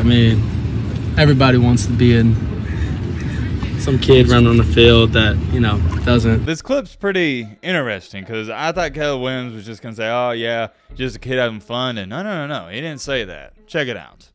I mean, everybody wants to be in some kid running on the field that, doesn't. This clip's pretty interesting because I thought Caleb Williams was just going to say, oh, yeah, just a kid having fun. And no. He didn't say that. Check it out.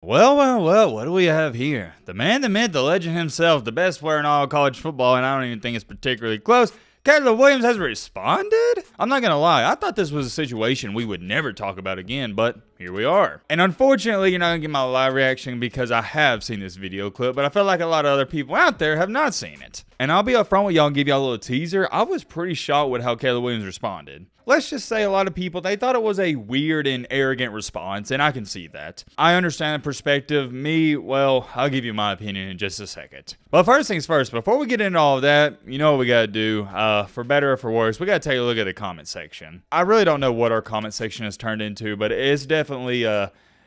Well, what do we have here? The man, the myth, the legend himself, the best player in all college football, and I don't even think it's particularly close. Caleb Williams has responded? I'm not going to lie, I thought this was a situation we would never talk about again, but here we are. And unfortunately, you're not going to get my live reaction because I have seen this video clip, but I feel like a lot of other people out there have not seen it. And I'll be upfront with y'all and give y'all a little teaser. I was pretty shocked with how Caleb Williams responded. Let's just say a lot of people, they thought it was a weird and arrogant response, and I can see that. I understand the perspective. Me, well, I'll give you my opinion in just a second. But first things first, before we get into all of that, you know what we gotta do. For better or for worse, we gotta take a look at the comment section. I really don't know what our comment section has turned into, but it's definitely,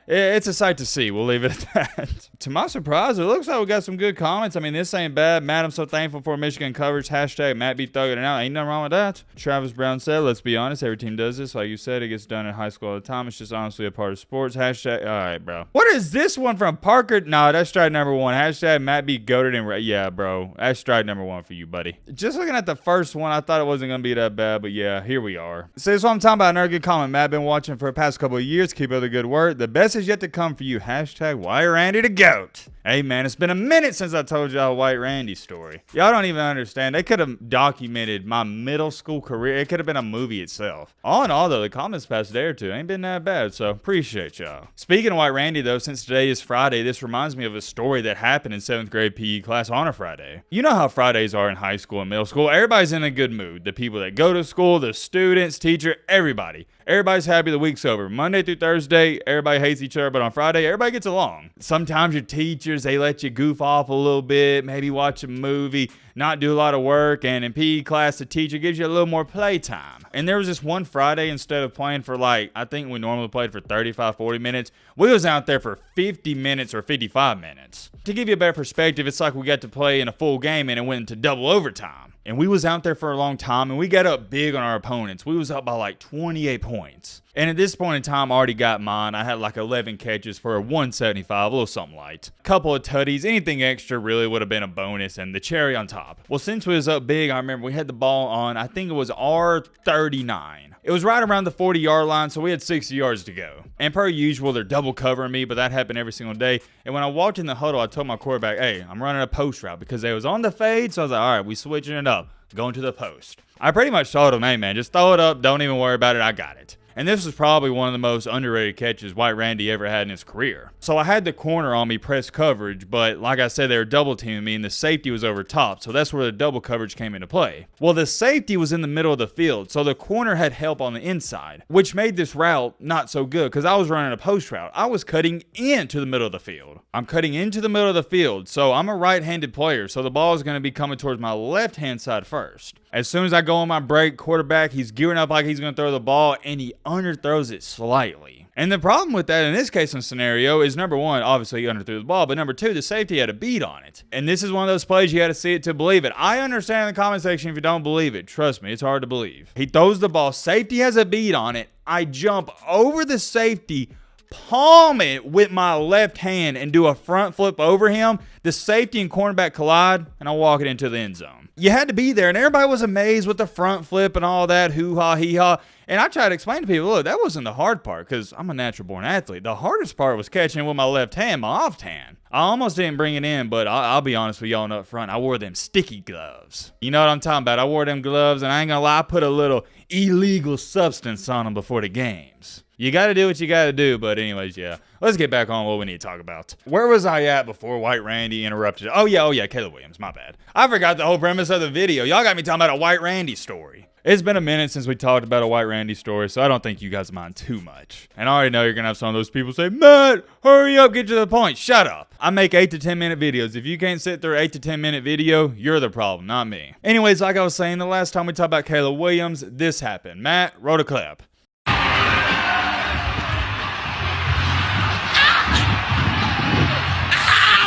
it's a sight to see. We'll leave it at that. To my surprise, it looks like we got some good comments. I mean, this ain't bad. Matt, I'm so thankful for Michigan coverage. Hashtag Matt be thugging it out. Ain't nothing wrong with that. Travis Brown said, let's be honest, every team does this. Like you said, it gets done in high school all the time. It's just honestly a part of sports. Hashtag, all right, bro. What is this one from Parker? Nah, that's stride number one. Hashtag Matt be goated and yeah, bro. That's stride number one for you, buddy. Just looking at the first one, I thought it wasn't going to be that bad, but yeah, here we are. So that's what I'm talking about. Another good comment. Matt been watching for the past couple of years. Keep up the good work. The best is yet to come for you. Hashtag White Randy the GOAT. Hey man, it's been a minute since I told y'all White Randy story. Y'all don't even understand. They could have documented my middle school career. It could have been a movie itself. All in all though, the comments past day or two ain't been that bad, so appreciate y'all. Speaking of White Randy though, since today is Friday, this reminds me of a story that happened in 7th grade PE class on a Friday. You know how Fridays are in high school and middle school. Everybody's in a good mood. The people that go to school, the students, teacher, everybody. Everybody's happy the week's over. Monday through Thursday, everybody hates each other, but on Friday, everybody gets along. Sometimes your teachers, they let you goof off a little bit, maybe watch a movie, not do a lot of work, and in PE class, the teacher gives you a little more playtime. And there was this one Friday, instead of playing for I think we normally played for 35, 40 minutes, we was out there for 50 minutes or 55 minutes. To give you a better perspective, it's like we got to play in a full game and it went into double overtime. And we was out there for a long time, and we got up big on our opponents. We was up by 28 points. And at this point in time, I already got mine. I had 11 catches for a 175, a little something light. Couple of tutties, anything extra really would have been a bonus, and the cherry on top. Well, since we was up big, I remember we had the ball on, I think it was R39. It was right around the 40-yard line, so we had 60 yards to go. And per usual, they're double covering me, but that happened every single day. And when I walked in the huddle, I told my quarterback, hey, I'm running a post route because they was on the fade, so I was like, all right, we switching it up, going to the post. I pretty much told him, hey, man, just throw it up, don't even worry about it, I got it. And this was probably one of the most underrated catches White Randy ever had in his career. So I had the corner on me press coverage, but like I said, they were double teaming me and the safety was over top. So that's where the double coverage came into play. Well, the safety was in the middle of the field. So the corner had help on the inside, which made this route not so good because I was running a post route. I was cutting into the middle of the field. I'm cutting into the middle of the field. So I'm a right-handed player. So the ball is going to be coming towards my left-hand side first. As soon as I go on my break, quarterback, he's gearing up like he's going to throw the ball, and he underthrows it slightly. And the problem with that in this case and scenario is, number one, obviously he underthrew the ball, but number two, the safety had a beat on it. And this is one of those plays you got to see it to believe it. I understand in the comment section if you don't believe it. Trust me, it's hard to believe. He throws the ball, safety has a beat on it. I jump over the safety, palm it with my left hand, and do a front flip over him. The safety and cornerback collide, and I walk it into the end zone. You had to be there, and everybody was amazed with the front flip and all that, hoo-ha, hee-ha. And I try to explain to people, look, that wasn't the hard part because I'm a natural-born athlete. The hardest part was catching it with my left hand, my off hand. I almost didn't bring it in, but I'll be honest with y'all up front. I wore them sticky gloves. You know what I'm talking about? I wore them gloves, and I ain't gonna lie, I put a little illegal substance on them before the games. You got to do what you got to do, but anyways, yeah. Let's get back on what we need to talk about. Where was I at before White Randy interrupted? Oh, yeah, Caleb Williams, my bad. I forgot the whole premise of the video. Y'all got me talking about a White Randy story. It's been a minute since we talked about a White Randy story, so I don't think you guys mind too much. And I already know you're going to have some of those people say, Matt, hurry up, get to the point. Shut up. I make 8 to 10 minute videos. If you can't sit through an 8 to 10 minute video, you're the problem, not me. Anyways, like I was saying, the last time we talked about Caleb Williams, this happened. Matt, roll a clip.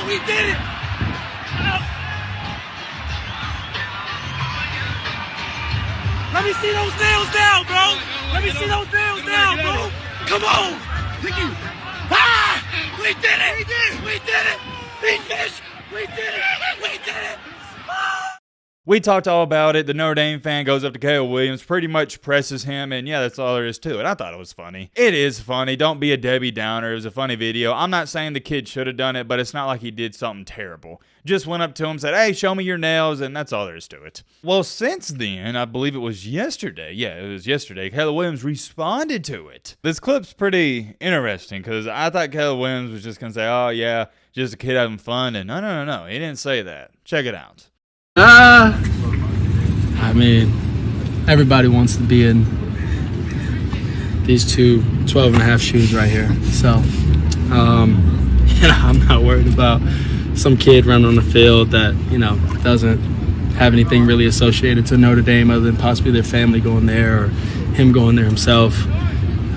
We did it! Let me see those nails down, bro! Let me see those nails down, bro. Come on. Ah! We did it. We did it. We finished. We did it. We did it. We talked all about it. The Notre Dame fan goes up to Caleb Williams, pretty much presses him, and yeah, that's all there is to it. I thought it was funny. It is funny. Don't be a Debbie Downer. It was a funny video. I'm not saying the kid should have done it, but it's not like he did something terrible. Just went up to him, said, hey, show me your nails, and that's all there is to it. Well, since then, I believe it was yesterday. Yeah, it was yesterday. Caleb Williams responded to it. This clip's pretty interesting because I thought Caleb Williams was just going to say, oh, yeah, just a kid having fun, and no. He didn't say that. Check it out. I mean, everybody wants to be in these two 12.5 shoes right here. So, I'm not worried about some kid running on the field that, doesn't have anything really associated to Notre Dame other than possibly their family going there or him going there himself.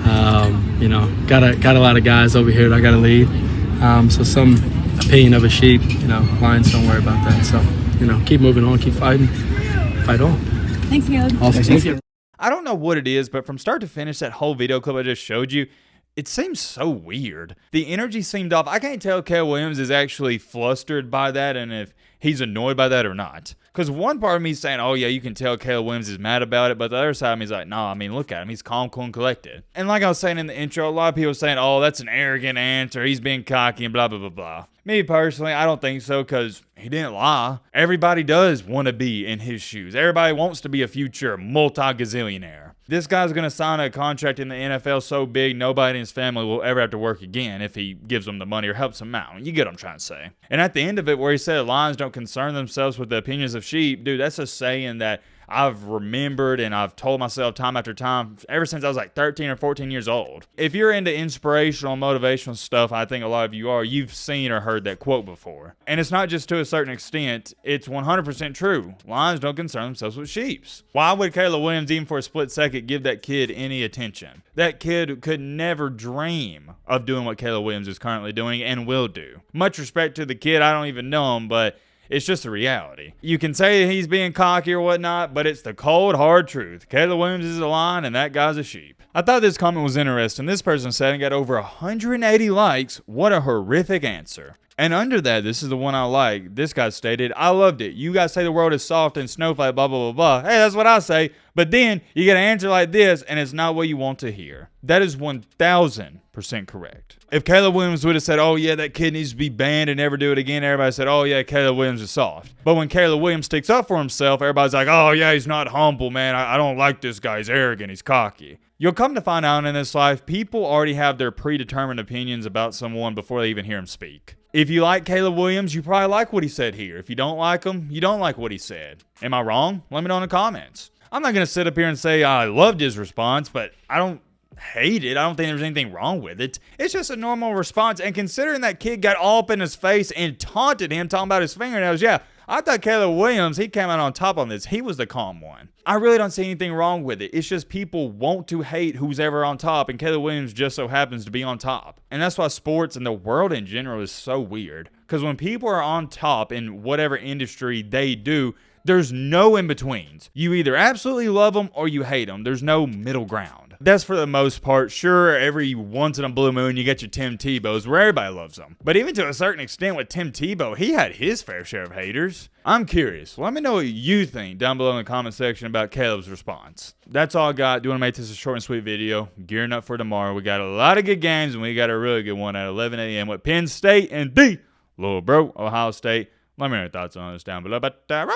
Got a lot of guys over here that I got to lead. So some opinion of a sheep, Lions don't worry about that. So, keep moving on, keep fighting, fight on. Thanks, Caleb. Awesome. Thank you. I don't know what it is, but from start to finish, that whole video clip I just showed you, it seems so weird. The energy seemed off. I can't tell if Caleb Williams is actually flustered by that and if he's annoyed by that or not. Because one part of me is saying, oh, yeah, you can tell Caleb Williams is mad about it. But the other side of me is like, no, look at him. He's calm, cool, and collected. And like I was saying in the intro, a lot of people are saying, oh, that's an arrogant answer. He's being cocky and blah, blah, blah, blah. Me personally, I don't think so because he didn't lie. Everybody does want to be in his shoes. Everybody wants to be a future multi-gazillionaire. This guy's going to sign a contract in the NFL so big nobody in his family will ever have to work again if he gives them the money or helps them out. You get what I'm trying to say. And at the end of it where he said Lions don't concern themselves with the opinions of sheep, dude, that's a saying that I've remembered and I've told myself time after time ever since I was like 13 or 14 years old. If you're into inspirational, motivational stuff, I think a lot of you are, you've seen or heard that quote before. And it's not just to a certain extent, it's 100% true. Lions don't concern themselves with sheeps. Why would Caleb Williams, even for a split second, give that kid any attention? That kid could never dream of doing what Caleb Williams is currently doing and will do. Much respect to the kid, I don't even know him, but it's just a reality. You can say he's being cocky or whatnot, but it's the cold, hard truth. Caleb Williams is a lion and that guy's a sheep. I thought this comment was interesting. This person said it got over 180 likes. What a horrific answer. And under that, this is the one I like. This guy stated, I loved it. You guys say the world is soft and snowflake, blah, blah, blah, blah. Hey, that's what I say. But then you get an answer like this, and it's not what you want to hear. That is 1,000% correct. If Caleb Williams would have said, oh, yeah, that kid needs to be banned and never do it again, everybody said, oh, yeah, Caleb Williams is soft. But when Caleb Williams sticks up for himself, everybody's like, oh, yeah, he's not humble, man. I don't like this guy. He's arrogant. He's cocky. You'll come to find out in this life, people already have their predetermined opinions about someone before they even hear him speak. If you like Caleb Williams, you probably like what he said here. If you don't like him, you don't like what he said. Am I wrong? Let me know in the comments. I'm not going to sit up here and say I loved his response, but I don't hate it. I don't think there's anything wrong with it. It's just a normal response. And considering that kid got all up in his face and taunted him, talking about his fingernails, yeah, I thought Caleb Williams, he came out on top on this. He was the calm one. I really don't see anything wrong with it. It's just people want to hate who's ever on top, and Caleb Williams just so happens to be on top. And that's why sports and the world in general is so weird. Because when people are on top in whatever industry they do, there's no in-betweens. You either absolutely love them or you hate them. There's no middle ground. That's for the most part. Sure, every once in a blue moon, you get your Tim Tebow's where everybody loves them. But even to a certain extent with Tim Tebow, he had his fair share of haters. I'm curious. Let me know what you think down below in the comment section about Caleb's response. That's all I got. Do want to make this a short and sweet video. Gearing up for tomorrow. We got a lot of good games, and we got a really good one at 11 a.m. with Penn State and the Little Bro, Ohio State. Let me know your thoughts on this down below. But, Robin!